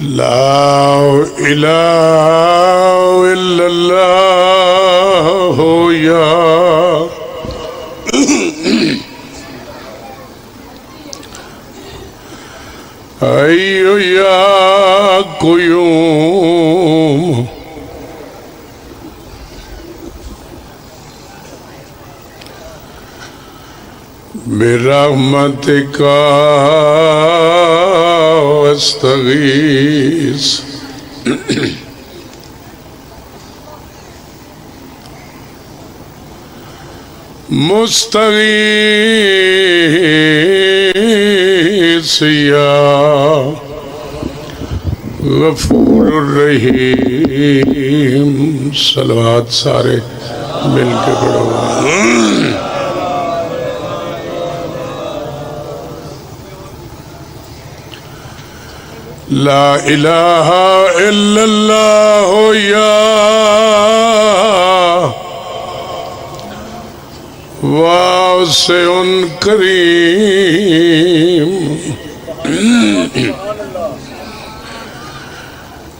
لا إله إلا الله يا حي يا قيوم برحمتك استغيث مستغيث يا غفور الرحیم. صلوات سارے مل کے پڑھو. لا الہ الا اللہ یا واسع کریم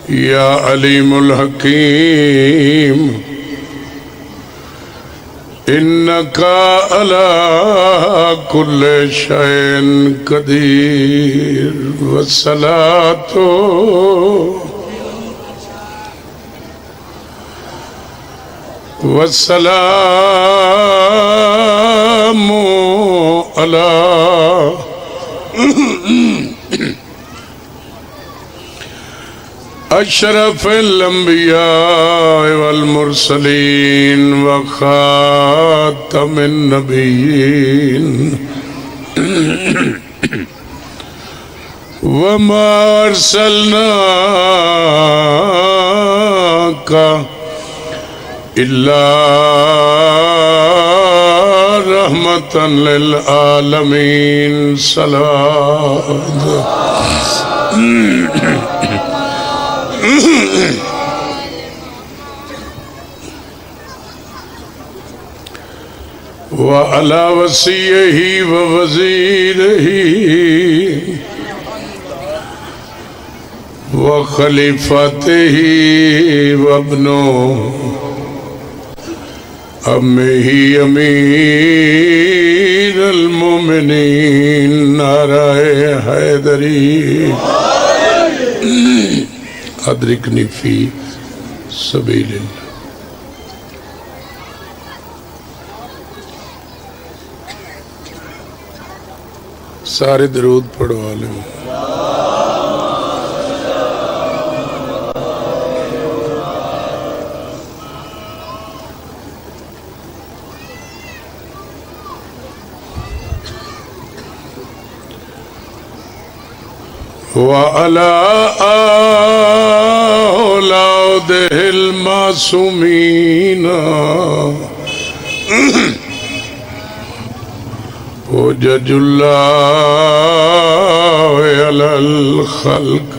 یا علیم الحکیم انکا علی کل شیء قدیر. والصلاة والسلام علی اشرف الانبیاء والمرسلین وخاتم النبیین وما ارسلناک الا رحمتا للعالمین. صلوات وعلى وصيه ووزيره وخليفته وابنه أمه أمير المؤمنين نعرہ حیدری. أدركني في سبيل الله. سارے درود پڑھو عالم. وعلى أولاده المعصومين حجج الله على الخلق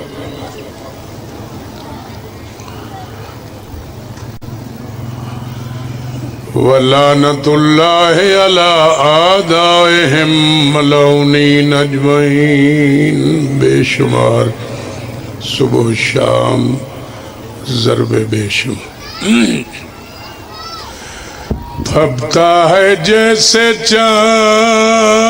ولعنة الله على أعدائهم ملعونين أجمعين. بے شمار صبح و شام ضرب بے شمار. پھبتا ہے جیسے چاند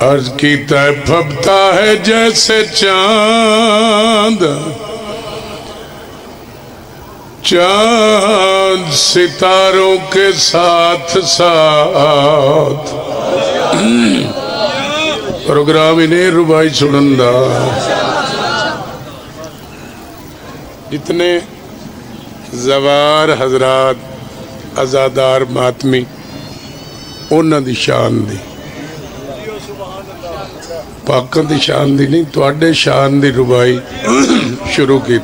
عرض کیتا ہے پھبتا ہے جیسے چاند چاند ستاروں کے ساتھ ساتھ. پروگرام انہیں ربائی سنندہ جتنے زوار حضرات ازادار ماتمی انہاں دی شان دی پاکاں دی شان دی نہیں تواڈے شان دی ربائی شروع کی.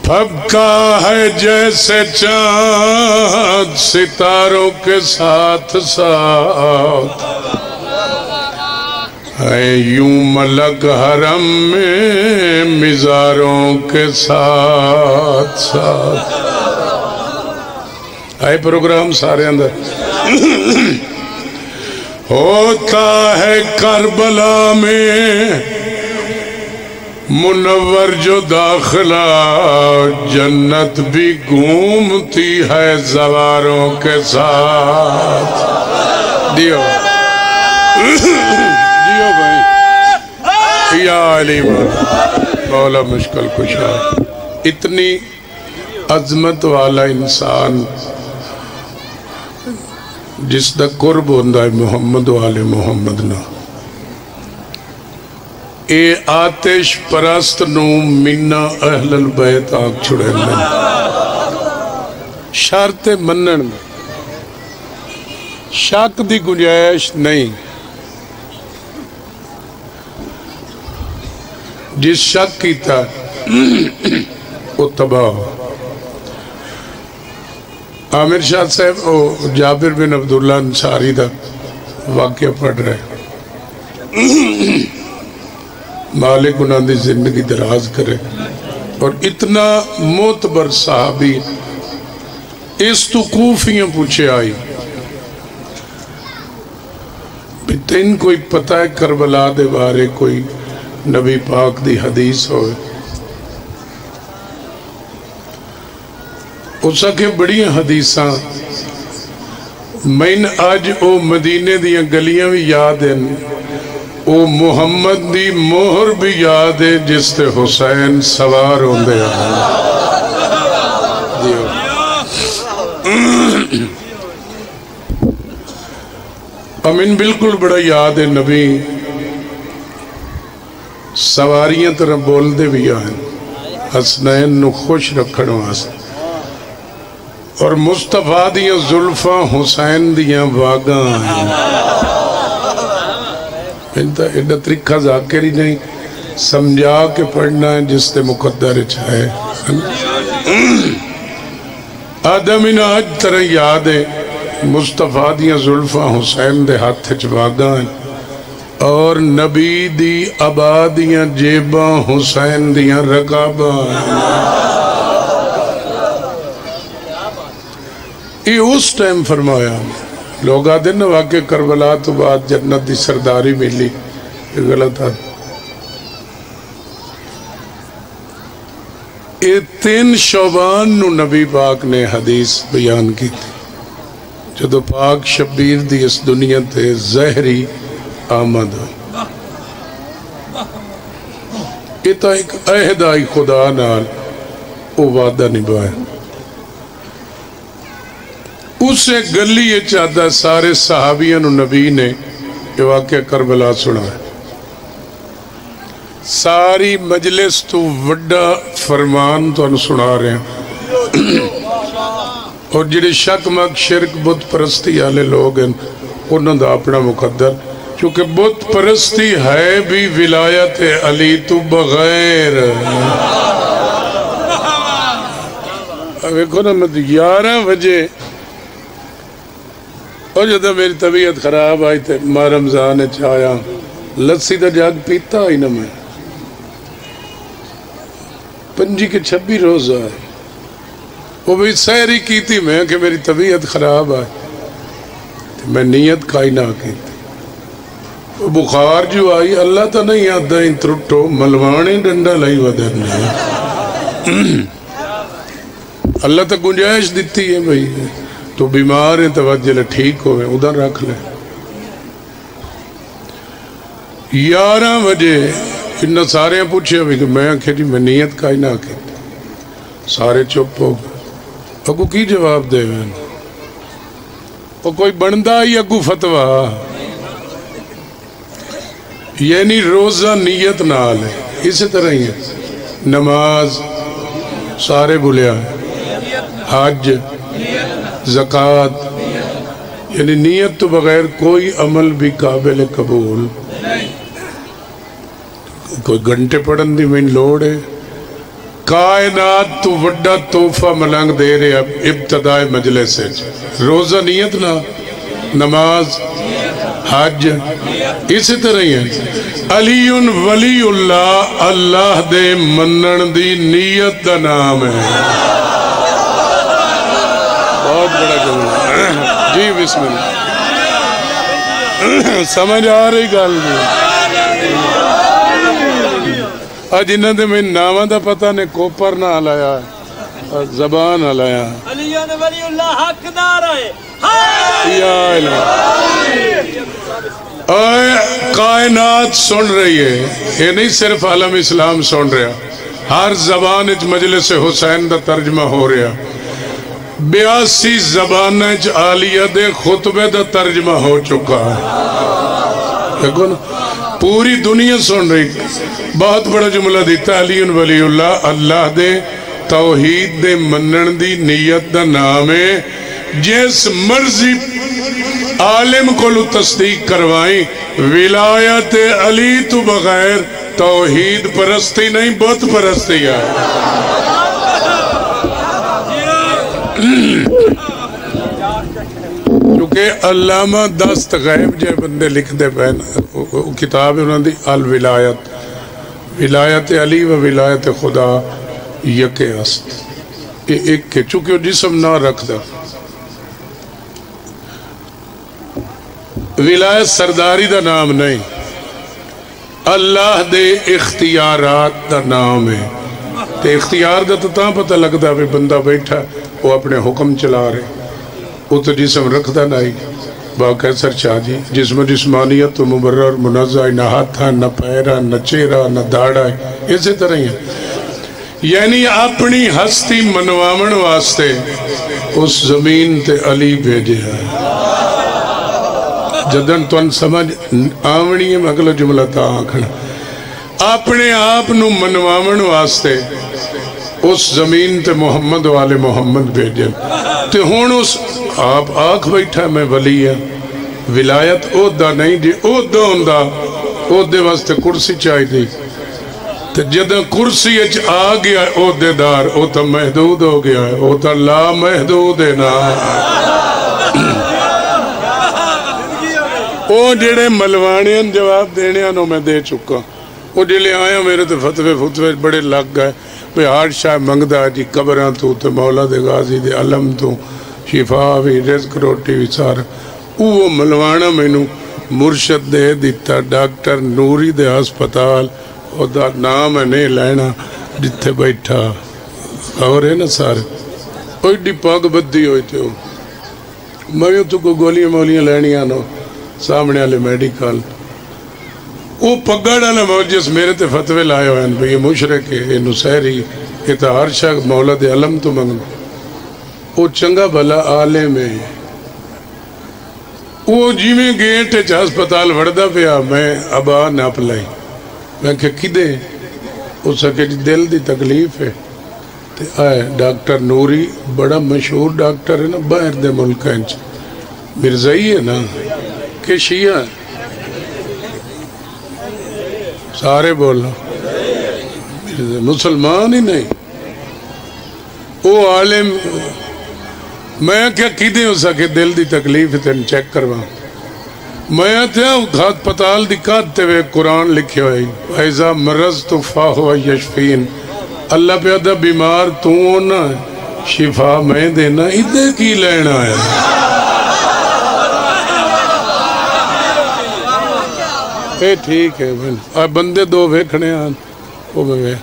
پھبکا ہے جیسے چاند ستاروں کے ساتھ ساتھ ہے یوں ملک حرم میں مزاروں کے ساتھ ساتھ. آئے پروگرام سارے اندر ہوتا ہے کربلا میں منور جو داخلہ جنت بھی گھومتی ہے زواروں کے ساتھ دیو دیو بھائی یا علی مولا مشکل کشا اتنی عظمت والا انسان جس دا قرب ہوندہ ہے محمد و آل محمد نہ اے آتش پرست نو منہ اہل البیت آگ چھڑے میں شرط منن میں شک دی گنجائش نہیں جس شک کی تھا وہ تباہ ہو عامر شاہ صاحب جابر بن عبداللہ انصاری دا واقعہ پڑھ رہے مالک انہاں دی زندگی دراز کرے اور اتنا معتبر صحابی اس تو کوفیاں پوچھے آئی تین کوئی پتہ ہے کربلا دے بارے کوئی نبی پاک دی حدیث ہوئے اس کے بڑی حدیثاں میں آج او مدینے دیا گلیاں بھی یاد ہیں او محمد دی مہر بھی یاد ہے جس تے حسین سوار ہوندے ہیں امین بالکل بڑا یاد ہے نبی سواریاں طرح بول دے بھی آئیں حسنین نو خوش رکھن واسطے اور مصطفیٰ دیاں زلفاں حسین دیاں واگاں آئیں انتا ایڈا طریقہ ذاکر ہی نہیں سمجھا کے پڑھنا ہے جس تے مقدر چاہے آدم ان آج طرح یاد ہے مصطفیٰ دیاں زلفاں حسین دے ہاتھ چواگاں ہیں اور نبی دی آبادیاں جیباں حسین دیاں رقاباں یہ اس ٹائم فرمایا لوگ آدھے نا واقع کربلا تو بعد جنت دی سرداری ملی یہ غلط ہے یہ 3 شعبان نو نبی پاک نے حدیث بیان کی تھی جدو پاک شبیر دی اس دنیا تے زہری آمد یہ تا ایک عہد آئی خدا نال وہ وعدہ نبھائے اسے گلی یہ چاہتا سارے صحابیاں نبی نے یہ واقعہ کربلا سنا ہے ساری مجلس تو وڈا فرمان تو انہوں سنا رہے ہیں اور جڑے شک مک شرک بت پرستی آلے لوگ ہیں انہوں دا اپنا مقدر چونکہ بت پرستی ہے بھی ولایت علی تو بغیر ویکھو نا میں 11 بجے اور جدہ میری طبیعت خراب آئی تھے ماں رمضان چاہیا لسی دا جاگ پیتا ہی نہ میں 5 کے 26 روز آئے وہ بھی سہری کی تھی میں کہ میری طبیعت خراب آئی میں نیت کائی نہ کی تھی وہ بخار جو آئی اللہ تا نہیں آدھا ان ترٹو ملوانے ڈنڈا لائی ودن اللہ تا گنجائش دیتی ہے بھئی تو بیمار ہیں توجہ لے ٹھیک ہوئے ادھر رکھ لیں 11 بجے انہا سارے پوچھے ابھی کہ میں آنکھیں جی میں نیت کا ہی نہ کی سارے چپ ہو گئے اگو کی جواب دے میں وہ کوئی بندہ ہی اگو فتوہ یعنی روزہ نیت نہ لے اسی طرح ہی ہے نماز سارے بھولیا ہے حج زکاة یعنی نیت تو بغیر کوئی عمل بھی قابل قبول کوئی گھنٹے پڑھن دی میں لوڑ ہے کائنات تو وڈا توفہ ملنگ دے رہے اب ابتدائی مجلس سے روزہ نیت نہ نماز حج اسی طرح ہی ہے علی ولی اللہ اللہ دے منن دی نیت دا نام ہے بہت بڑا جی بسم اللہ سمجھ آ رہی گل جی جنہوں نے میں نامہ دا پتہ نے کوپر نہ لایا زبان نہ لایا علی ولی اللہ حقدار ہے یا الہ اے کائنات سن رہی ہے یہ نہیں صرف عالم اسلام سن رہا ہر زبان اچ مجلس حسین دا ترجمہ ہو رہا 82 زبان اچ عالیہ دے خطبے دا ترجمہ ہو چکا ہے دیکھو نا پوری دنیا سن رہی بہت بڑا جملہ دیتا علی ولی اللہ اللہ دے توحید دے منن دی نیت دا نام ہے جس مرضی عالم کو تصدیق کروائیں ولایت علی تو بغیر توحید پرستی نہیں بت پرستی ہے کیونکہ علامہ دست غیب جے بندے لکھ دے پہن کتاب انہوں دی الولایت ولایت علی و ولایت خدا یک است ایک کے چونکہ جسم نہ رکھ دا ولایت سرداری دا نام نہیں اللہ دے اختیارات دا نام ہے تے اختیار دا تو پتہ لگتا ہے بندہ بیٹھا وہ اپنے حکم چلا رہے وہ تو جسم رکھ دا نہیں باقی سر چاہ جی جسم جسمانیت تو مبرر منزہ نہ ہاتھا نہ پیرا نہ چہرہ نہ داڑا اسی طرح ہی ہے یعنی اپنی ہستی منوامن واسطے اس زمین تے علی بھیجے ہیں جدن تو ان سمجھ آمنی ہے اگلا جملہ تا آنکھنا اپنے آپ نو منوامن واسطے اس زمین تے محمد والے محمد بھیجے تے ہون اس آپ آنکھ بیٹھا میں ولی ہے ولایت عہدہ نہیں جی عہدہ ہوندہ عہدے واسطے کرسی چاہی دی تے جدہ کرسی اچ آ گیا عہدے دار او تا محدود ہو گیا ہے او تا لا محدود ہے نا او جڑے ملوانین جواب دینے آنوں میں دے چکا وہ جلے آیا میرے تے فتوے بڑے لگ گئے پہ ہار شاہ منگدہ جی قبران تو تے مولا دے غازی دے علم تو شفا بھی رزق روٹی بھی سارا وہ ملوانا میں نو مرشد دے دیتا ڈاکٹر نوری دے ہسپتال اور دا نام ہے نہیں لینا جتے بیٹھا اور ہے نا سارے اوہ ڈی پاک بدی ہوئی تھے میں تو کو گولیاں مولیاں لینی آنو سامنے آلے میڈیکل وہ پگڑ آلے موجس میرے تے فتوے لائے ہوئے ہیں یہ مشرک ہے یہ نسیری یہ تا ہر شاہ مولا دے علم تو منگنا وہ چنگا بھلا عالم ہے وہ جی میں گیٹ ہسپتال وڑدا پیا میں ابا ناپ لائی میں کہ کدے اس کے دل دی تکلیف ہے تے آئے ڈاکٹر نوری بڑا مشہور ڈاکٹر ہے نا باہر دے ملک انچ مرزائی ہے نا کہ شیعہ سارے بولنا مسلمان ہی نہیں وہ عالم میں کیا کیدے ہو سکے دل دی تکلیف تین چیک کروا میں تھا گھات پتال دکھاتے ہوئے قرآن لکھے ہوئے ایزا مرض تو فاہو یشفین اللہ پہ ادھا بیمار تو ہونا شفا میں دینا ادھے کی لینا ہے اے ٹھیک ہے بندے دو ویکھنے آن وہ میں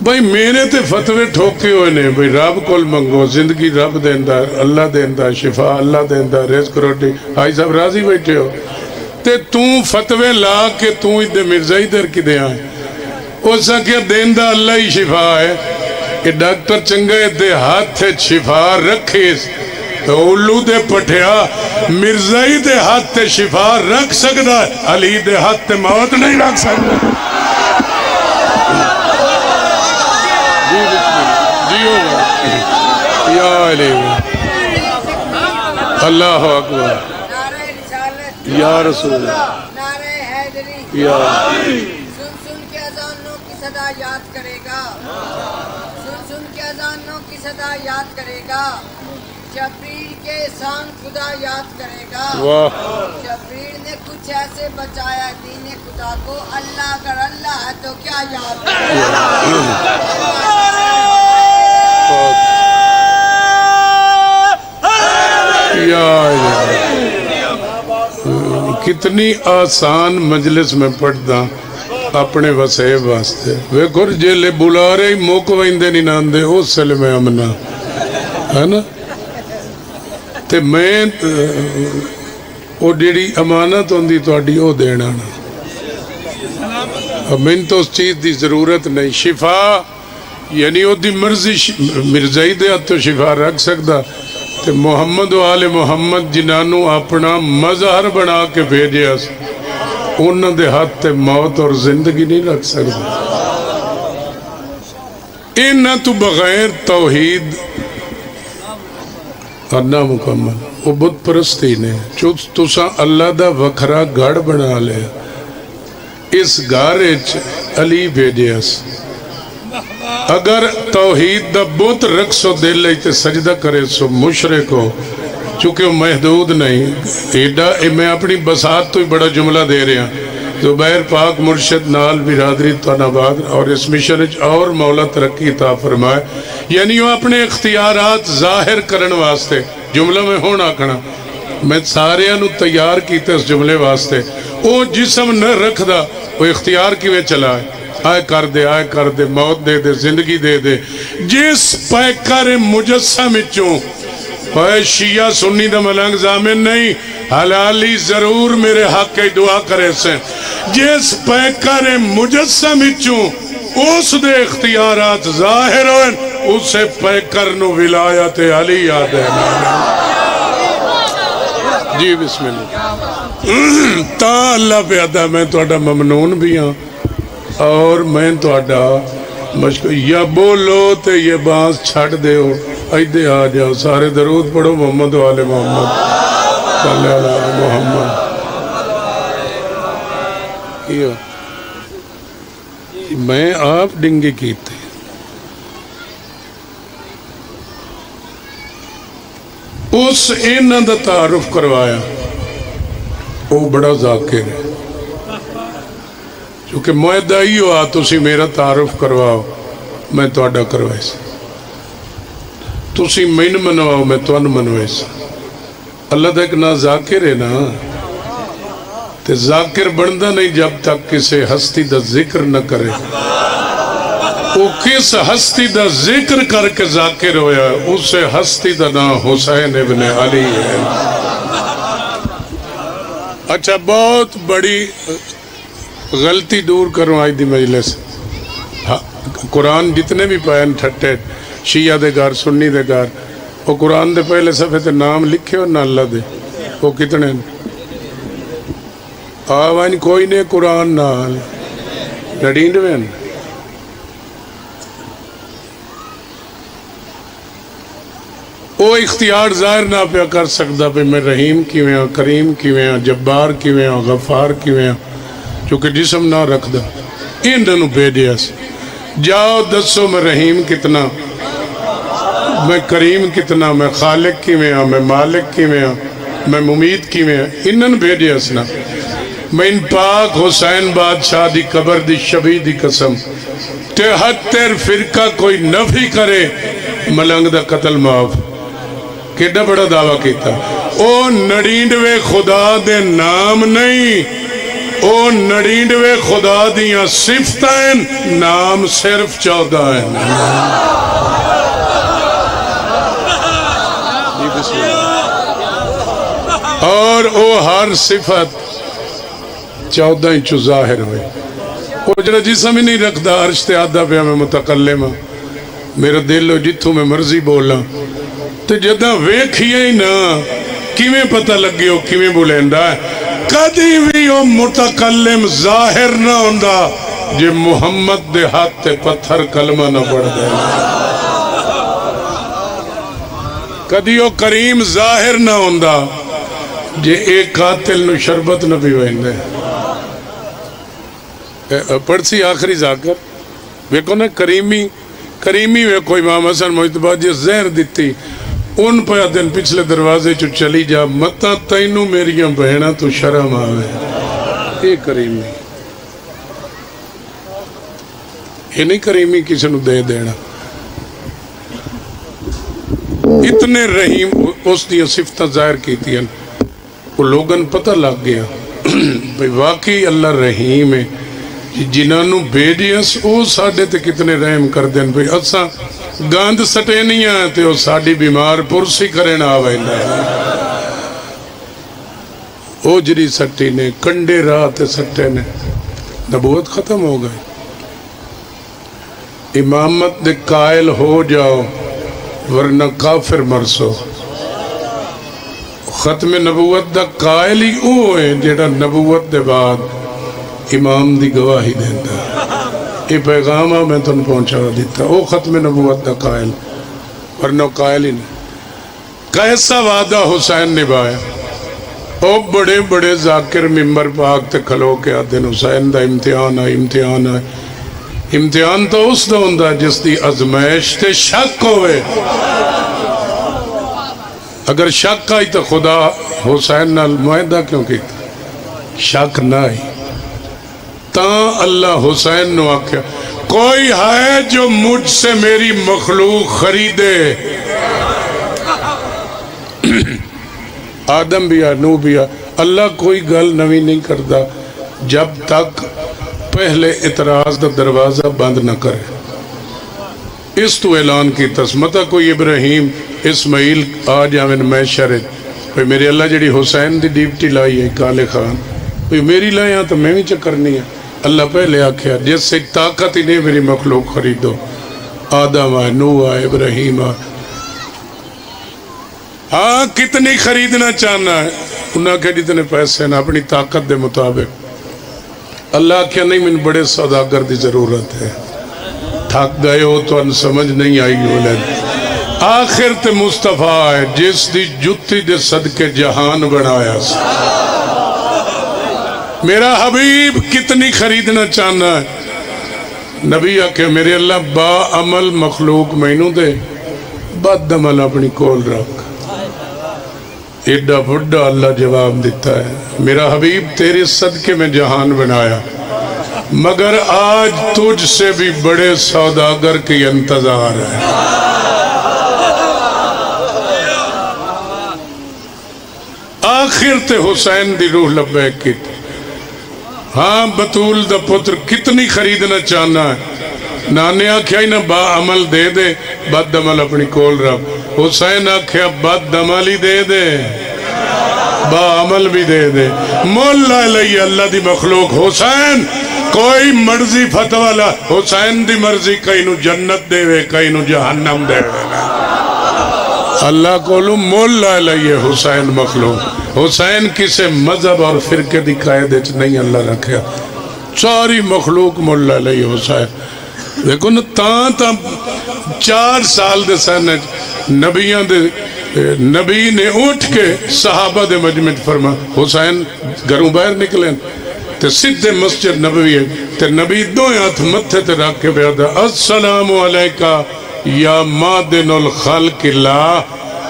بھائی میرے تے فتوے ٹھوکے ہوئے نے بھائی رب کول منگو زندگی رب دیندہ اللہ دیندہ شفا اللہ دیندہ رزق روٹی آئی صاحب راضی بیٹھے ہو تے توں فتوے لا کے توں ادھے مرزائی در کی دے آئیں اسا کیا دیندہ اللہ ہی شفا ہے کہ ڈاکٹر چنگے دے ہاتھ شفا رکھیس اولو دے پٹھیا مرزائی دے ہاتھ شفا رکھ سکتا ہے علی دے ہاتھ موت نہیں رکھ سکتا یا علی اللہ اکبر یا رسول اللہ یا سن کے اذانوں کی صدا یاد کرے گا سن کے اذانوں کی صدا یاد کرے گا جبریل کے احسان خدا یاد کرے گا جبریل نے کچھ ایسے بچایا دین خدا کو اللہ اگر اللہ ہے تو کیا یاد کرے گا یا اتنی آسان مجلس میں پڑھدا اپنے وسیب واسطے ویکھو جیلے بلارے ہی موک ویندے نہیں ناندے اس سلے میں امنا ہے نا تے میں وہ جیڑی امانت ہوندی تہاڈی او دینا نا من تو اس چیز دی ضرورت نہیں شفا یعنی وہ دی مرضی مرزائی دے تو شفا رکھ سکتا تے محمد و آل محمد جنانو اپنا مظہر بنا کے بھیجے اس انہوں دے ہاتھ تے موت اور زندگی نہیں رکھ سکتا انہاں تو بغیر توحید کرنا مکمل وہ بت پرستی نے تساں اللہ دا وکھرا گھڑ بنا لے اس گارے علی بھیجے اس اگر توحید دا بت رکھ سو دل لئی تے سجدہ کرے سو مشرک ہو چونکہ وہ محدود نہیں ایڈا میں اپنی بساط تو ہی بڑا جملہ دے رہے ہیں زبیر پاک مرشد نال برادری تناباد اور اس مشن اور مولا ترقی عطا فرمائے یعنی وہ اپنے اختیارات ظاہر کرن واسطے جملہ میں ہونا کھنا میں سارے انو تیار کیتے اس جملے واسطے وہ جسم نہ رکھ دا وہ اختیار کیویں چلائے آئے کر دے موت دے دے زندگی دے دے جس پیکر مجسم چوں اے شیعہ سنی دا ملنگ زامن نہیں حلالی ضرور میرے حق کی دعا کرے سے جس پیکر مجسم چوں اس دے اختیارات ظاہر ہوئے اسے پیکر نو ولایت علی یاد ہے جی بسم اللہ تا اللہ پیادا میں توڑا ممنون بھی ہاں اور میں توڑا مشکل یا بولو تے یہ بانس چھڑ دے ہو ایدے آ جاؤ سارے درود پڑھو محمد و آل محمد صلی اللہ علیہ محمد کیا میں آپ ڈنگی کی تھی اس انہاں دا تعارف کروایا وہ بڑا ذاکر ہے چونکہ معاہدہ ہی ہوا تسی میرا تعارف کرواؤ میں توڑا کروائی سا تسی مین منواؤ میں توان منوائی سا اللہ تک نہ ذاکر ہے نا تے ذاکر بندہ نہیں جب تک کسے ہستی دا ذکر نہ کرے وہ کس ہستی دا ذکر کر کے ذاکر ہویا اسے ہستی دا نا حسین ابن علی ہے اچھا بہت بڑی غلطی دور کروں آئی دی مجلس قرآن جتنے بھی پائن ٹھٹے شیعہ دے گار سنی دے گار وہ قرآن دے پہلے صفحے تے نام لکھے اور نہ اللہ دے وہ کتنے آوائن کوئی نے قرآن نال نڈینڈ میں وہ اختیار ظاہر نہ پیا کر سکتا پہ میں رحیم کیویں ہاں کریم کیویں ہاں جبار کیویں ہاں غفار کیویں ہاں چونکہ جسم نہ رکھ دا انہوں بھیجے اس جاؤ دسو میں رحیم کتنا میں کریم کتنا میں خالق کیویں ہاں میں مالک کیویں ہاں میں ممید کیویں ہاں انہوں بھیجے اس نا میں ان پاک حسین بادشاہ دی قبر دی شبی دی قسم 73 فرقہ کوئی نفی کرے ملنگ دا قتل معاف کیڑا بڑا دعویٰ کیتا او 99 خدا دے نام نہیں او 99 خدا دیاں صفتیں نام صرف 14 ہیں اور او ہر صفت 14 انچو ظاہر ہوئی وہ جڑا جسم ہی نہیں رکھتا عرش تے آدھا پہ میں متکلم ہوں میرا دل ہو جتھوں میں مرضی بولا تو جدہ ویکھئے ہی نا کیویں پتہ لگے ہو کیویں بولیندا ہے کدی بھی وہ متکلم ظاہر نہ ہوندا جے محمد دے ہاتھ تے پتھر کلمہ نہ پڑھ دے کدی وہ کریم ظاہر نہ ہوندا جے ایک قاتل نو شربت نہ بھی ویندے پڑھسی آخری ذاکر ویکو نا کریمی ویکو امام حسن مجتبہ جی زہر دیتی ان پہ دن پچھلے دروازے چو چلی جا متا تینو میریاں بہنہ تو شرم آوے یہ کریمی یہ نہیں کریمی کسی نو دے دینا اتنے رحیم اس دیا صفتہ ظاہر کی تھی وہ لوگن پتہ لگ گیا بھئی واقعی اللہ رحیم ہے جنہوں نے بھیجیس وہ ساڈے تے کتنے رحم کر دین بھئی اساں گاند سٹے نہیں ہیں تے وہ ساڈی بیمار پرسی کرن آویندا او جری سٹی نے کنڈے راہ تے سٹے نے نبوت ختم ہو گئی امامت دے قائل ہو جاؤ ورنہ کافر مرسو ختم نبوت دا قائل ہی او ہے جیڑا نبوت دے بعد امام دی گواہی دیتا یہ پیغامہ میں تن پہنچا دیتا او ختم نبوت دا قائل ورنہ قائل ہی نہیں کیسا وعدہ حسین نبھایا او بڑے بڑے ذاکر ممبر پاک تے کھلو کے آدھے حسین دا امتحان ہے امتحان ہے امتحان تو اس دا ہوندہ جس دی ازمائش تے شک ہوئے اگر شک آئی تو خدا حسین نال معاہدہ کیوں کیتا شک نہ آئی تاں اللہ حسین نو آکھیا کوئی ہے جو مجھ سے میری مخلوق خریدے آدم بھی نو بھی اللہ کوئی گل نوی نہیں کرتا جب تک پہلے اعتراض دا دروازہ بند نہ کرے اس تو اعلان کی تسمتا کوئی ابراہیم اسماعیل آ جاویں میں شرط میرے اللہ جڑی حسین دی ڈیوٹی لائی ہے کالے خان میری لائیں تو میں بھی چکرنی ہے اللہ پہلے آکھیا جس سے طاقت ہی نہیں میری مخلوق خریدو آدم آئے نو آئے ابراہیم آئے ہاں کتنی خریدنا چاہنا ہے انہاں کہ جتنے پیسے نا اپنی طاقت دے مطابق اللہ کیا نہیں من بڑے سوداگر دی ضرورت ہے تھک گئے ہو تو ان سمجھ نہیں آئی ولد آخر تے مصطفیٰ ہے جس دی جتی دے صدقے جہان بنایا میرا حبیب کتنی خریدنا چاہنا ہے نبی آکے میرے اللہ با عمل مخلوق مینوں دے بد عمل اپنی کول رکھ ایڈا بڑا اللہ جواب دیتا ہے میرا حبیب تیرے صدقے میں جہان بنایا مگر آج تجھ سے بھی بڑے سوداگر کی انتظار ہے آخر تے حسین دی روح لبیک کی ہاں بطول دا پتر کتنی خریدنا چاہنا ہے نانے آکھیا ہی نہ با عمل دے دے بد عمل اپنی کول رب حسین آکھیا بد عمل ہی دے دے با عمل بھی دے دے مولا علیہ اللہ دی مخلوق حسین کوئی مرضی فتوالا حسین دی مرضی کئی نو جنت دے وے کئی نو جہنم دے وے اللہ کولو مولا علیہ حسین مخلوق حسین کسے مذہب اور فرقے دی قائدے چ نہیں اللہ رکھیا ساری مخلوق مولا علیہ حسین دیکھو نا تا 4 سال دے سہنے نبیاں دے نبی نے اٹھ کے صحابہ دے مجمع فرما حسین گھروں باہر نکلیں تے سدھے مسجد نبوی ہے تے نبی دو ہاتھ متھے تے رکھ کے بیعدہ السلام علیکہ یا مادن الخلق اللہ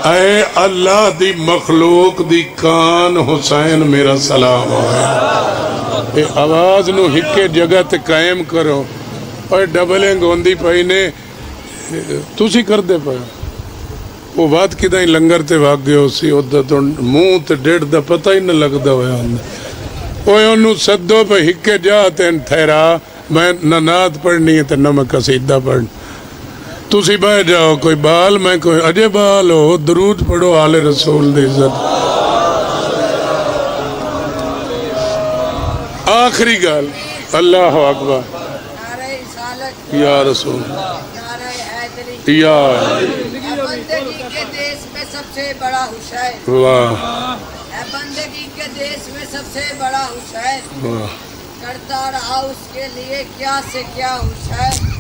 اے اللہ دی مخلوق دی کان حسین میرا سلام ہوئے آواز نو ہکے جگہ تے قائم کرو اور ڈبلیں گوندی پائی نے تُسی کر دے پایا وہ بات کدھا ہی لنگر تے واگ گئے ہو سی تو موں تے ڈیڑھ دا پتہ ہی نہ لگ دا ہویا اوہ انہوں صدوں پہ ہکے جاتے ہیں ٹھہرا میں نہ نات پڑھنی ہے تے نہ میں قصیدہ پڑھنی تُسی بہ جاؤ کوئی بال میں کوئی اجے بال ہو درود پڑھو آل رسول دی عزت آخری گال اللہ اکبر یا رسول یا بندگی کے دیس میں سب سے بڑا حسین واہ بندگی کے دیس میں سب سے بڑا حسین واہ کرتا رہا اس کے لیے کیا سے کیا حسین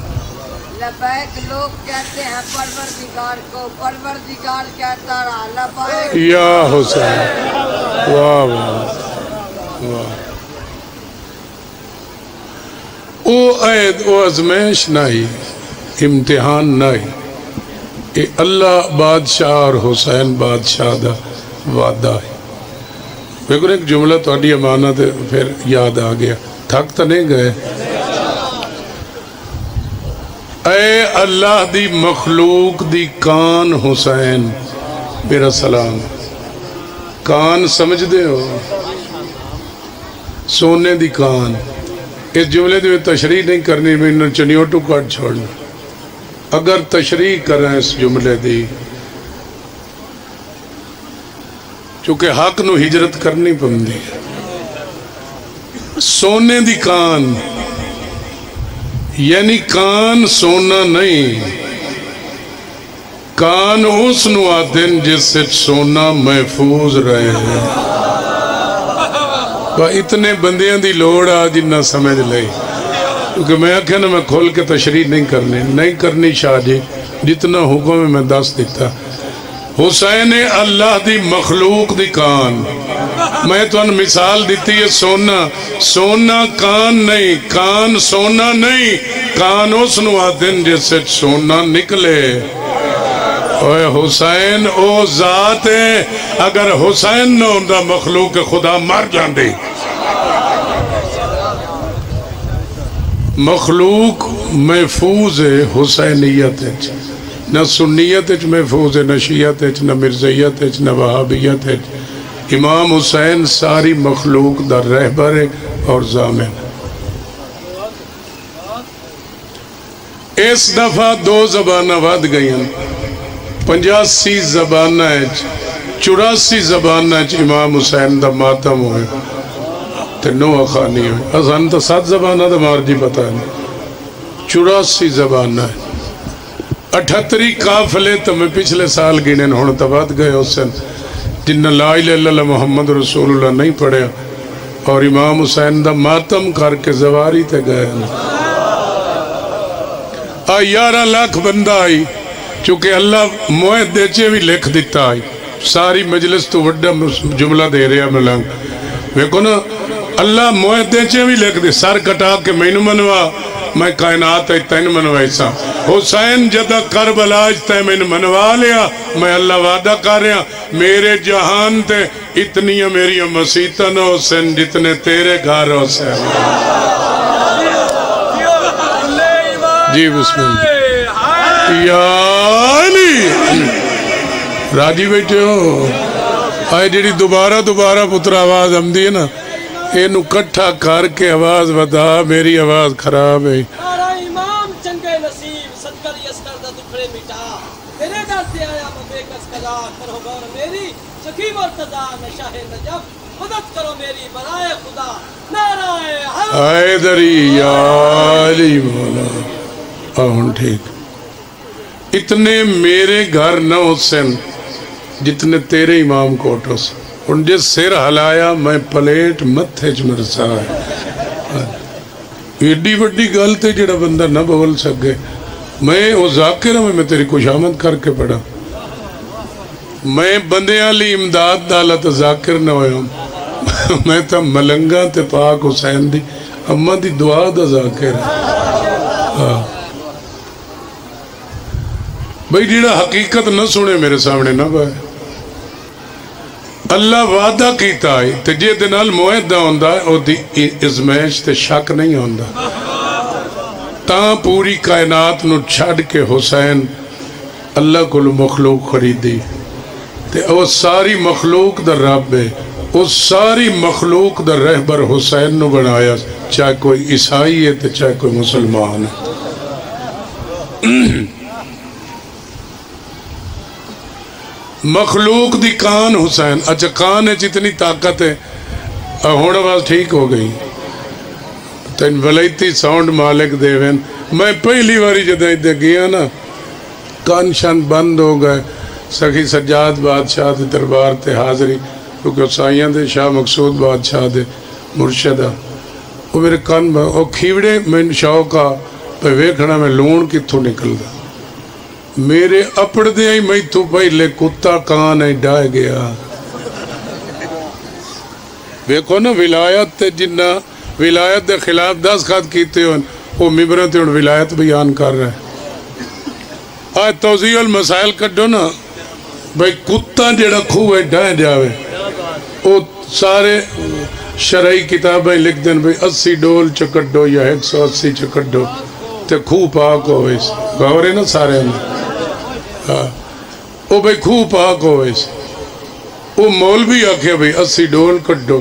لبیک لوگ کہتے ہیں پروردگار کو پروردگار کہتا رہا لبیک یا حسین واہ واہ واہ او عید او ازمائش نہیں امتحان نہیں اے اللہ بادشاہ اور حسین بادشاہ دا وعدہ ہے بلکل ایک جملہ تو اڈی امانت ہے پھر یاد آ گیا تھک تو نہیں گئے اے اللہ دی مخلوق دی کان حسین میرا سلام کان سمجھ دے ہو سونے دی کان. اس جملے دی میں تشریح نہیں کرنی, میں انہوں چنیوٹو کٹ چھوڑنا. اگر تشریح کریں اس جملے دی, چونکہ حق نو ہجرت کرنی پندی. سونے دی کان یعنی کان سونا نہیں, کان اس نو آدن جس سے سونا محفوظ رہے ہیں. اتنے بندیاں دی لوڑ آ جنہ سمجھ لئی, کیونکہ میں آکھیا نا میں کھول کے تشریح نہیں کرنی شاہ جی, جتنا حکم ہے میں دس دیتا. حسین اللہ دی مخلوق دی کان. میں تو ان مثال دیتی ہے سونا کان نہیں, کان سونا نہیں, کان اس نو آدن جس سے سونا نکلے. اوے حسین او ذات ہے, اگر حسین نہ ہوندا مخلوق خدا مر جاندی. مخلوق محفوظ ہے حسینیت, نہ سنیت محفوظ ہے, نہ شیعت, نہ مرزیت, نہ وہابیت. امام حسین ساری مخلوق دا رہبر ہے اور ضامن. اس دفعہ 2 زبانہ ود گئی ہیں, 85 زبانہ 84 زبانہ امام حسین دا ماتم ہوئے تے 9 اخانی ہوئے. ازان تو 7 زبانہ دا مار جی پتا ہے. 84 زبانہ 78 قافلے تو میں پچھلے سال گنے ہونے تو ود گئے حسین جنہ لا الہ الا اللہ محمد رسول اللہ نہیں پڑھے اور امام حسین دا ماتم کر کے زواری تے گئے. 11 لاکھ بندہ آئی, چونکہ اللہ معاہدے چے بھی لکھ دیتا آئی. ساری مجلس تو وڈا جملہ دے رہا ملنگ ویکو نا, اللہ معاہدے چے بھی لکھ دے, سر کٹا کے مینو منوا, میں کائنات ہے تین منوائی سا. حسین جدہ کربلا تے میں منوا لیا, میں اللہ وعدہ کر رہا میرے جہان تے اتنی میری مسیطہ نہ حسین جتنے تیرے گھر حسین. جی بسم اللہ. یا علی راجی بیٹھے ہو, آئے جیڑی دوبارہ پتر آواز ہمدی ہے نا, اینو کٹھا کر کے آواز بتا, میری آواز خراب ہے. امام چنگے نصیب صدقہ یسکر دا دکھڑے مٹا, تیرے در سے آیا میں بے کس قضا, کرو غور میری سخی مرتضی نشاہ نجف, مدد کرو میری برائے خدا نعرہ حیدری. یا علی مولا آہن ٹھیک. اتنے میرے گھر نہ حسین جتنے تیرے امام کوٹوں سے, ان جس سر ہلایا میں پلیٹ متھے چمرسا ہے. ایڈی وڈی گلتے جڑا بندہ نہ بول سکے. میں وہ ذاکر میں تیری خوش آمد کر کے پڑھا, میں بندیاں لی امداد ڈالا تو ذاکر نہ ہویا, میں تا ملنگا تے پاک حسین دی اماں دی دعا دا ذاکر ہے. بھئی جیڑا حقیقت نہ سنے میرے سامنے نہ بھائی. اللہ وعدہ کیتا ہے تے جے دنال معاہدہ ہوندہ ہے او دی ازمیش تے شک نہیں ہوندہ. تاں پوری کائنات نو چھڑ کے حسین اللہ کو مخلوق خریدی تے او ساری مخلوق دا رب ہے, او ساری مخلوق دا رہبر حسین نو بنایا, چاہے کوئی عیسائی ہے تے چاہے کوئی مسلمان ہے. مخلوق دی کان حسین. اچھا کان ہے جتنی طاقت ہے, ہونے آواز ٹھیک ہو گئی. تین ولائتی ساؤنڈ مالک دیوین. میں پہلی باری جدہ ادھے گیا نا, کان شان بند ہو گئے. سخی سجاد بادشاہ دے دربار تے حاضری, کیونکہ سائیاں دے شاہ مقصود بادشاہ دے مرشدہ, وہ میرے کان او کھیوڑے میں شوقا پہ ویکھنا میں لون کتھو نکل دا. میرے اپڑ دے آئی میں تو پہلے کتا کان ہے ڈائے گیا. ویکھو نا ولایت تے جنہ ولایت دے خلاف 10 خط کیتے ہون, وہ ممبران تے ولایت بیان کر رہے ہیں. آج توضیح المسائل کڈو نا, بھئی کتا جیڑا کھوئے ڈائے جاوے, وہ سارے شرعی کتابیں لکھ دیں بھئی 80 ڈول چکڈو یا 180 چکڈو تے کھو پاک ہوئے. گورے نا سارے ہمیں او بھئی کھو پاک ہوئے. وہ مولوی آکھے بھئی 80 ڈول کڈو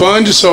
500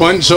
500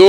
2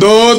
2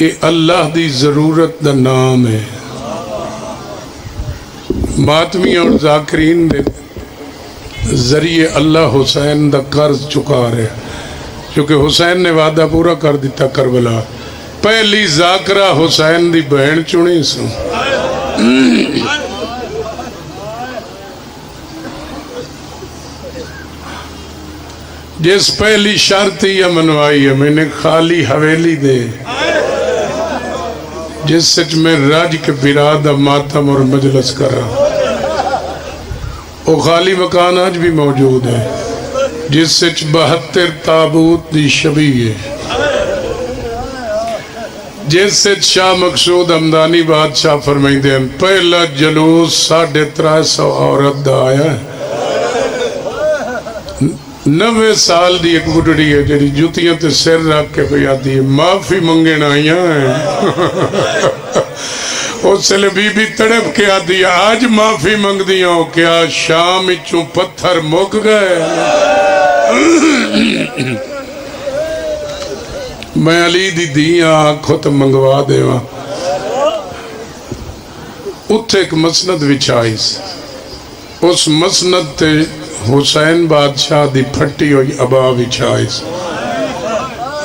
یہ اللہ دی ضرورت دا نام ہے. ماتمی اور ذاکرین دے ذریعے اللہ حسین دا قرض چکا رہے، کیونکہ حسین نے وعدہ پورا کر دیتا کربلا. پہلی ذاکرہ حسین دی بہن چنی سو. جس پہلی شرط یہ منوائی ہے میں نے خالی حویلی دے، جس سچ میں راج کے برادہ ماتم اور مجلس کرا. وہ خالی مکان آج بھی موجود ہے، جس سچ 72 تابوت دی شبیہ ہے، جس سچ شاہ مقصود ہمدانی بادشاہ فرمائی دیں پہلا جلوس 350 عورت دا آیا ہے. 90 سال دی ایک بڑھڑی ہے جڑی جوتیاں تے سر رکھ کے پہ آتی ہے معافی منگن آئیاں ہیں. اس سے بی بی تڑپ کے آتی ہے آج معافی منگ دیا ہو کیا شام اچھوں پتھر مک گئے. میں علی دی دیاں آنکھوں تو منگوا دے وہاں. اتھے ایک مسند وچھائیس، اس مسند تے حسین بادشاہ دی پھٹی ہوئی ابا وچھائیس.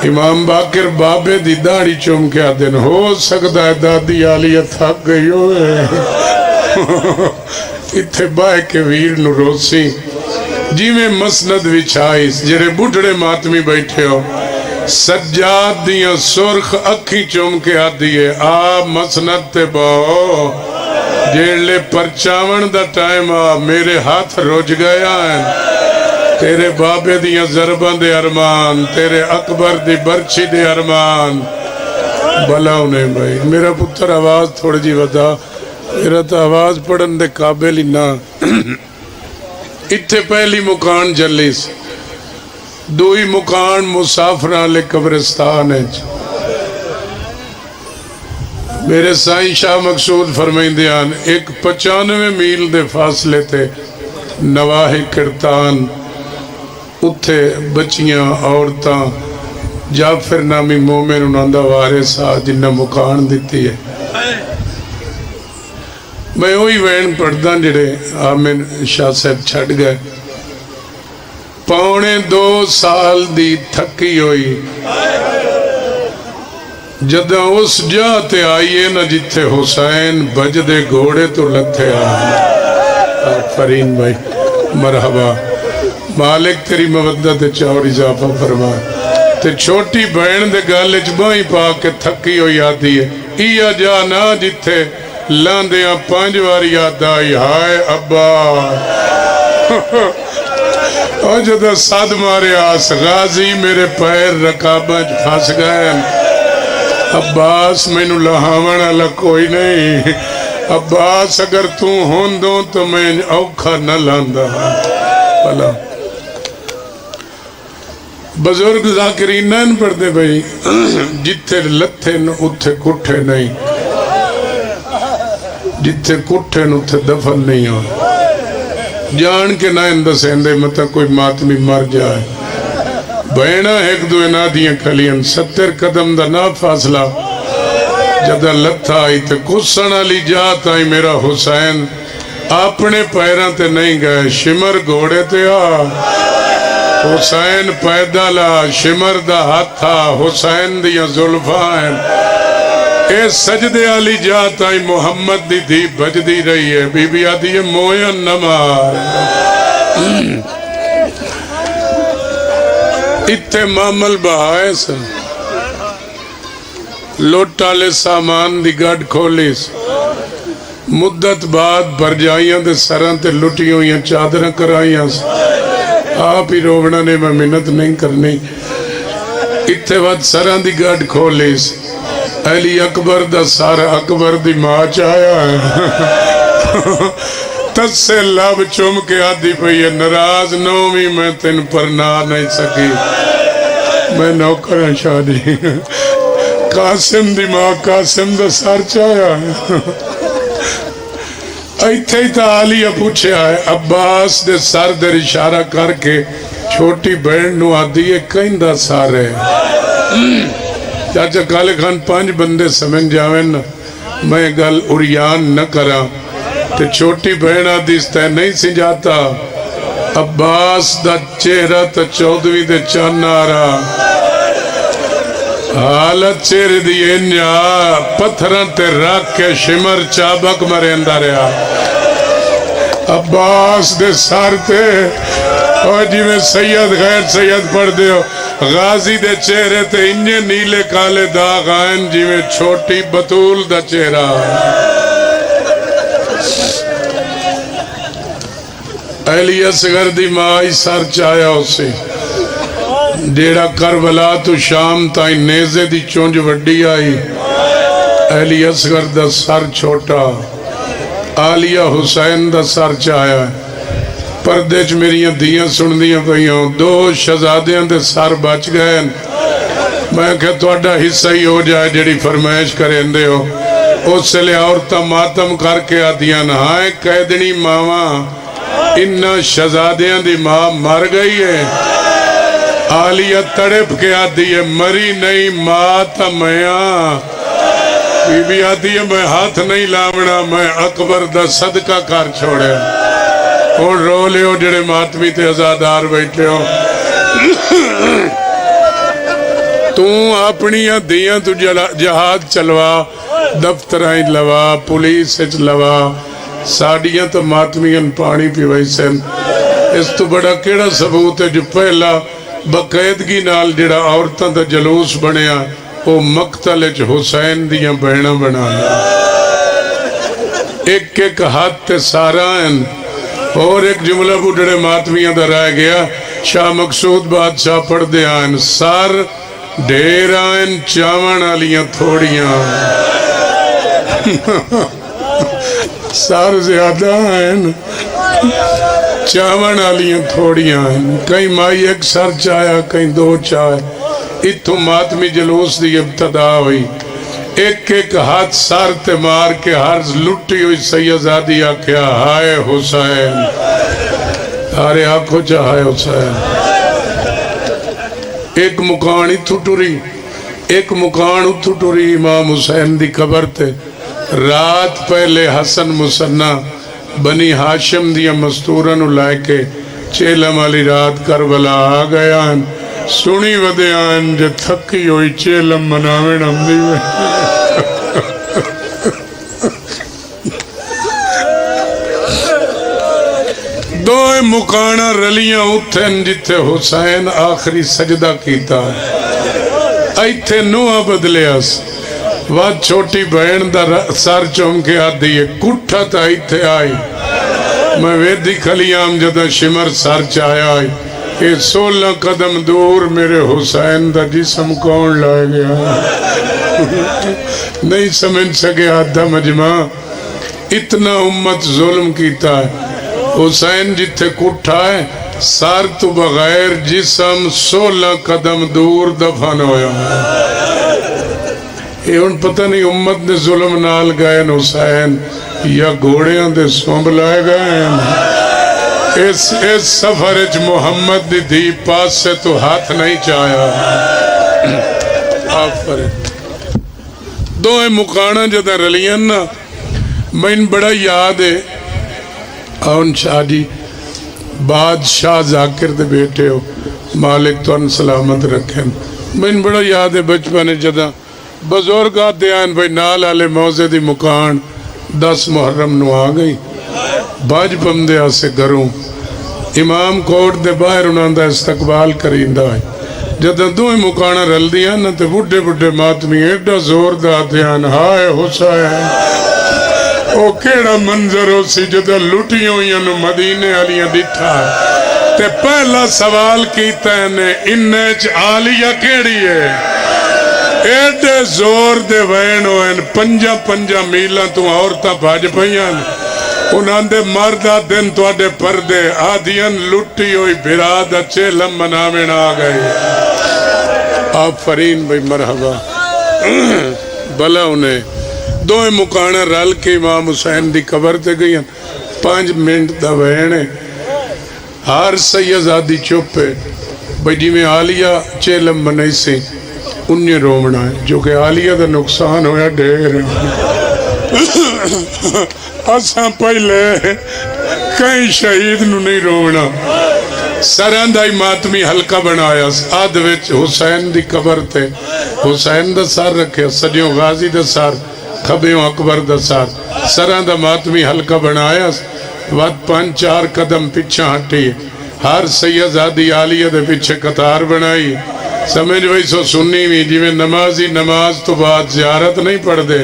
امام باقر بابے دی داڑھی چوم کے آدھن ہو سکتا ہے دادی آلیہ تھک گئی ہوئے اتھے بائے کے ویر نو روسی. جی میں مسند وچھائیس جرے بڑھڑے ماتمی بیٹھے ہو سجاد دیاں سرخ اکھی چوم کے آدھی ہے آ مسند تے باؤ جیڑلے پرچاون دا ٹائم آ میرے ہاتھ روج گیا ہیں. تیرے بابے دیاں ضربان دے ارمان، تیرے اکبر دی برچی دے ارمان. بلا انہیں بھائی میرا پتر آواز تھوڑی جی ودا، میرا تا آواز پڑھن دے قابل ہی نہ. اتھے پہلی مکان جلیس، دوئی مکان مسافران لے قبرستان ہے. میرے سائیں شاہ مقصود فرمائیں دیان ایک 95 میل دے فاصلے تھے نواحِ کرتان. اتھے بچیاں عورتاں جعفر نامی مومن انہاں دا وارث آ جنہ مکان دیتی ہے. میں وہی وین پڑھدا جڑے آمین شاہ صاحب چھڑ گئے. 2.25 سال دی تھکی ہوئی جدہ اس جاتے آئیے نہ جتھے حسین بجدے گھوڑے تو لتھے آئے. فرین بھائی مرحبا، مالک تیری مودت چاور اضافہ فرما. تے چھوٹی بہن دے گالے چبائیں پا کے تھکی ہوئی آتی ہے ایا جانا جتھے لاندیاں 5 واری یاد آئی ہائے ابا. اور جدہ صد مارے آس غازی میرے پیر رکابہ پھاس گئے. عباس میں نو لہاوان اللہ کوئی نہیں. عباس اگر تو ہون دو تو میں اوکھا نہ لاندہ. بھلا بزرگ ذاکرین نین پڑھ دے بھئی جتھے لتھے اتھے کٹھے نہیں، جتھے کٹھے اتھے دفن نہیں ہو. جان کے نائن دسیندے مطا کوئی ماتمی مر جائے. بہنہ ایک دو انادیاں کھلین 70 قدم دا نا فاصلہ جدہ لتھا آئی تے کسن علی جات آئی میرا حسین اپنے پیران تے نہیں گئے شمر گھوڑے تے آ. حسین پیدالا شمر دا ہاتھ تھا حسین دیا زلفائن. اے سجدے علی جات آئی محمد دی دھی بجدی رہی ہے. بی بی آدھی ہے موین نمار. اتھے معمل بہائے سا لوٹالے سامان دی گڑ کھولیس. مدت بعد برجائیاں دے سران تے لٹی ہوئیاں چادریں کرائیاں سا. آپ ہی روبنا نے میں منت نہیں کرنی. اتھے وقت سران دی گڑ کھولیس. علی اکبر دا سارا اکبر دی ماں چایا ہے. تس سے لب چوم کے آدھی پئی ہے نراز نومی میں تین پر نہ نہیں سکی. میں نوکران شادی قاسم دی ماں قاسم دا سار چایا ہے. ایتھے ہی تا آلیہ پوچھے آئے عباس دے سار در اشارہ کر کے چھوٹی بہن نو آدھی ہے کہیں دا سار ہے. چاچا کالے خان 5 بندے سمجھ جاویں نا میں گل اریان نہ کرا تے چھوٹی بہن آدیس تے نہیں سنجاتا عباس دا چہرہ تا 14ویں دے چان آرا حالت چہرے دی انجا پتھران تے رکھ کے شمر چابک مرے اندر رہا عباس دے سار تے اور جی میں سید غیر سید پڑھ دے ہو غازی دے چہرے تے انجے نیلے کالے داغ آئین جی میں چھوٹی بطول دا چہرہ اہلی اصغر دی مائی سار چایا اسے ڈیڑا کربلا تو شام تائیں نیزے دی چونج وڈی آئی اہلی اصغر دا سر چھوٹا آلیہ حسین دا سر چایا پردے چ میریاں دیاں سن دیاں پہیوں 2 شہزادیاں دے سر بچ گئے میں کہ توڑا حصہ ہی ہو جائے جڑی فرمائش کریں دے ہو اس سے لے عورتہ ماتم کر کے آدیاں نہائیں قیدنی ماما انہا شہزادیاں دی ماں مر گئی ہے آلیہ تڑپ کے آدھی ہے مری نہیں ماتا میاں بی بی آدھی ہے میں ہاتھ نہیں لامنا میں اکبر دا صدقہ کار چھوڑے اور رو لے ہو جڑے ماتمی تے ازادار بیٹھے ہو تو اپنی دیاں تو جہاد چلوا دفترائیں لوا پولیس اچ لوا ساڑیاں تو ماتمیاں پانی پی ویسن اس تو بڑا کیڑا ثبوت ہے جو پہلا بقیدگی نال جڑا عورتاں دا جلوس بنیا وہ مقتل اچ حسین دیاں بہناں بنایا ایک ایک ہاتھ تے سارائن اور ایک جملہ بڑھڑے ماتمیاں دا رہ گیا شاہ مقصود بادشاہ پڑھ دے آئین سار ڈھیر آئین چاون آلیاں تھوڑیاں سار زیادہ آئین چاون آلیاں تھوڑیاں آئین کہیں مائی ایک سر چایا کہیں 2 چائے اتھو ماتمی جلوس دی ابتدا ہوئی ایک ایک ہاتھ سار تے مار کے ہر لٹی ہوئی سیدزادی آکھیا ہائے حسین ہارے آنکھو چاہائے حسین ایک مکان اتھو ٹوری ایک مکان اتھو ٹوری امام حسین دی قبر تے رات پہلے حسن مسنہ بنی ہاشم دیا مستورن لائے کے چیلم علی رات کربلا آ گیا سنی ودے آن جے تھکی ہوئی چیلم مناوین ہم دیوے دوئے مکانہ رلیاں اتھن جتے حسین آخری سجدہ کیتا ہے ایتھے نوہ بدلے اس وہاں چھوٹی بہن دا سار چوم کے آدھی ہے کٹھا تا ایتھے آئی میں ویدی کھلیام جدہ شمر سار چاہیا آئی کہ 16 قدم دور میرے حسین دا جسم کون لائے گیا نہیں سمجھ سکے آدھا مجمع اتنا امت ظلم کیتا ہے حسین جتے کٹھا ہے سار تو بغیر جسم 16 قدم دور دفن ہویا یہ ان پتہ نہیں امت نے ظلم نال گئے حسین یا گھوڑیاں دے سومب لائے گئے اس سفرج محمد دی پاس سے تو ہاتھ نہیں چاہیا آفرین دوئے مکانہ جدہ رلیاں نا میں ان بڑا یاد ہے آن شاہ جی بادشاہ ذاکر دے بیٹے ہو مالک تو ان سلامت رکھیں میں ان بڑا یاد ہے بچپنے جدہ بزرگ آتے آئین بھائی نال آلے موزے دی مکان 10 محرم نو آ گئی باج بمدے آسے گھروں امام کوٹ دے باہر انہاں دا استقبال کریندہ ہے جدہ دوئے مکانہ رل دیا نا تے بڑھے بڑھے ماتمی ایڈا زور دا آتے آئین ہائے حسین او کیڑا منظر ہو سی جدہ لٹیوں ینو مدینے علیاں دیٹھا ہے تے پہلا سوال کیتا ہے انیچ آلیہ کیڑی ہے ایڈے زور دے وین ہوئن 5 میلہ تو عورتہ بھاج پہیاں انہاں دے مردہ دن تو آڈے پردے آدھیاں لٹی ہوئی بھراد اچھے لمنامین آ گئی آفرین بھئی مرحبا بلا انہیں دوئے مکانہ رل کے امام حسین دی قبر تے گئیاں 5 منٹ دا وینے ہر سیدزادی چوپے بھئی جی میں آلیہ چیلم بنائی سی انہیں رومنا ہے جو کہ آلیہ دا نقصان ہویا ڈھیر اساں پہلے کئی شہید نو نہیں رومنا سران دائی ماتمی حلقہ بنایا آدھ وچ حسین دی قبر تے حسین دا سار رکھے سجیوں غازی دا سار کھبیوں اکبر دا سار سران دا ماتمی حلقہ بنایا وقت 5-4 قدم پیچھا ہٹی ہر سید زادی عالیہ دے پیچھے قطار بنائی سمجھ وہی سو سنی بھی جی میں نمازی نماز تو بعد زیارت نہیں پڑھ دے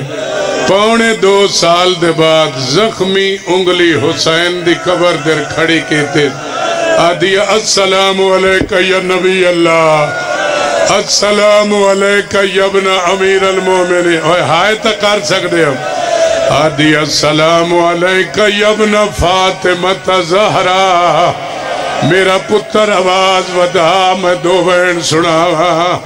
2.25 سال دے بعد زخمی انگلی حسین دی قبر در کھڑی کیتے آدھی السلام علیکہ یا نبی اللہ السلام علیکہ یا ابن امیر المومنین اوہ ہائے تک کر سکتے ہم آدھی السلام علیکہ یا ابن فاطمہ زہرا میرا پتر آواز ودا میں 2 بین سناوا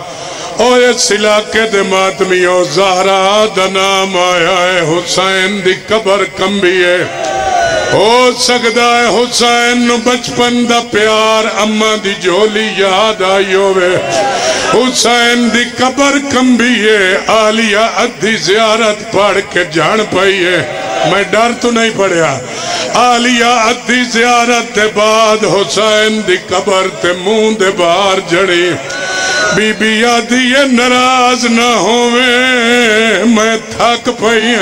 اوہ اس علاقے دے ماتمیوں زہرا دا نام آیا ہے حسین دی قبر کمبی ہے ہو سکتا ہے حسین نو بچپن دا پیار اماں دی جھولی یاد آئی ہوئے حسین دی قبر کمبی ہے آلیہ ادھی زیارت پڑھ کے جان پائی ہے میں ڈر تو نہیں پڑھیا آلیہ ادھی زیارت دے بعد حسین دی قبر تے منہ دے باہر جڑی بی بی آدھی ناراض نہ ہوئے میں تھک پئی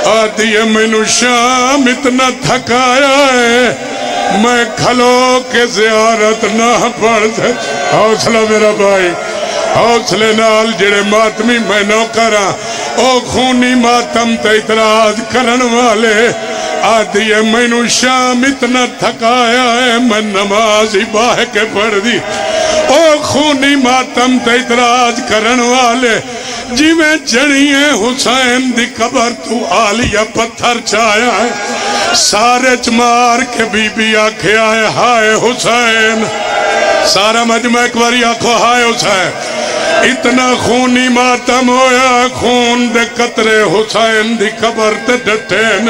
آدھی میں نو شام اتنا تھکایا ہے میں کھلو کے زیارت نہ پڑھ دے حوصلہ میرا بھائی حوصلے نال جڑے ماتمی میں نو کرا او خونی ماتم تے اعتراض کرن والے آدھی میں نو شام اتنا تھکایا ہے میں نماز ہی باہ کے پڑھ دی او خونی ماتم تے اعتراض کرن والے جی میں جڑیے حسین دی قبر تو آلیہ پتھر چایا ہے سارے چمار کے بی بی آکھے آئے ہائے حسین سارا مجمع ایک باری آکھو ہائے حسین اتنا خونی ماتم ہویا خون دے قطرے حسین دی قبر تے ڈٹین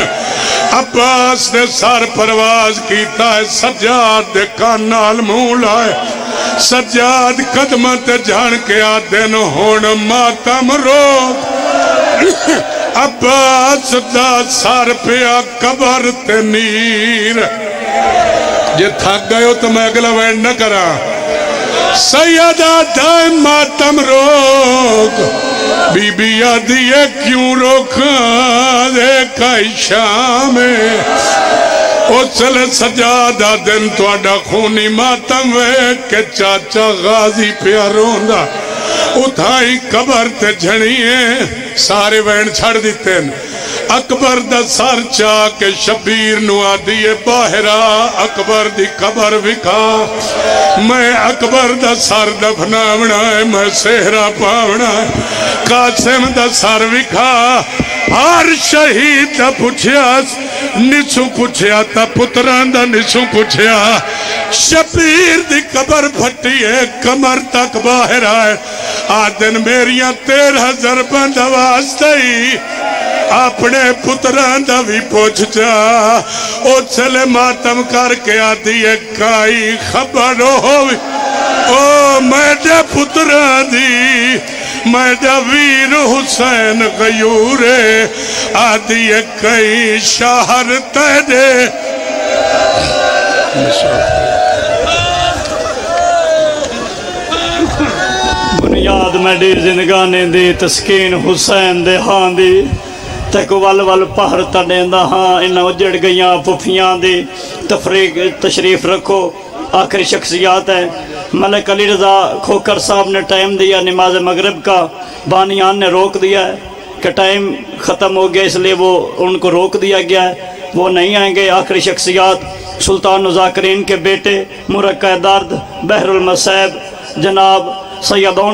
عباس دے سار پرواز کیتا ہے سجاد دے کانال منہ لائے سجاد قدمت جان کے آدھن ہون ماتم روک عباس دا سار پیا قبر تے نیر جے تھک گئے ہو تو میں اگلا وین نہ کرا سیدہ دائم ماتم روک بی بی آدھیے کیوں روکا دیکھا شام او چلے سجادہ دن تو اڈا خونی ماتم وے کہ چاچا غازی پیا روندہ اتھائی قبر تے جھنیے سارے وین چھڑ دیتے ہیں اکبر دا سر چاہ کے شبیر نو آدھیے باہرہ اکبر دی قبر وکھا میں اکبر دا سر دفناونا ہے میں سہرہ پاونا ہے قاسم دا سر وکھا ہر شہید دا پوچھیا نسو پوچھیا تا پتران دا نسو پوچھیا شبیر دی قبر پھٹی ہے کمر تک باہر آئے آدن میریاں 13 ضرباں دواز دائی اپنے پتران دا بھی پوچھ جا او چلے ماتم کر کے آدھی ہے کائی خبر ہوئی او میڈے پتران دی میڈا ویر حسین غیورے آدھی ہے کئی شہر تیدے بنیاد میڈی زندگانے دی تسکین حسین دے ہاں دی تک ول پہر تڑیندہ ہاں انہاں اجڑ گئیاں پفیاں دی تشریف رکھو آخری شخصیات ہے ملک علی رضا کھوکر صاحب نے ٹائم دیا نماز مغرب کا بانیان نے روک دیا ہے کہ ٹائم ختم ہو گیا اس لیے وہ ان کو روک دیا گیا ہے وہ نہیں آئیں گے آخری شخصیات سلطان ذاکرین کے بیٹے مرقع درد بحر المصائب جناب سیدون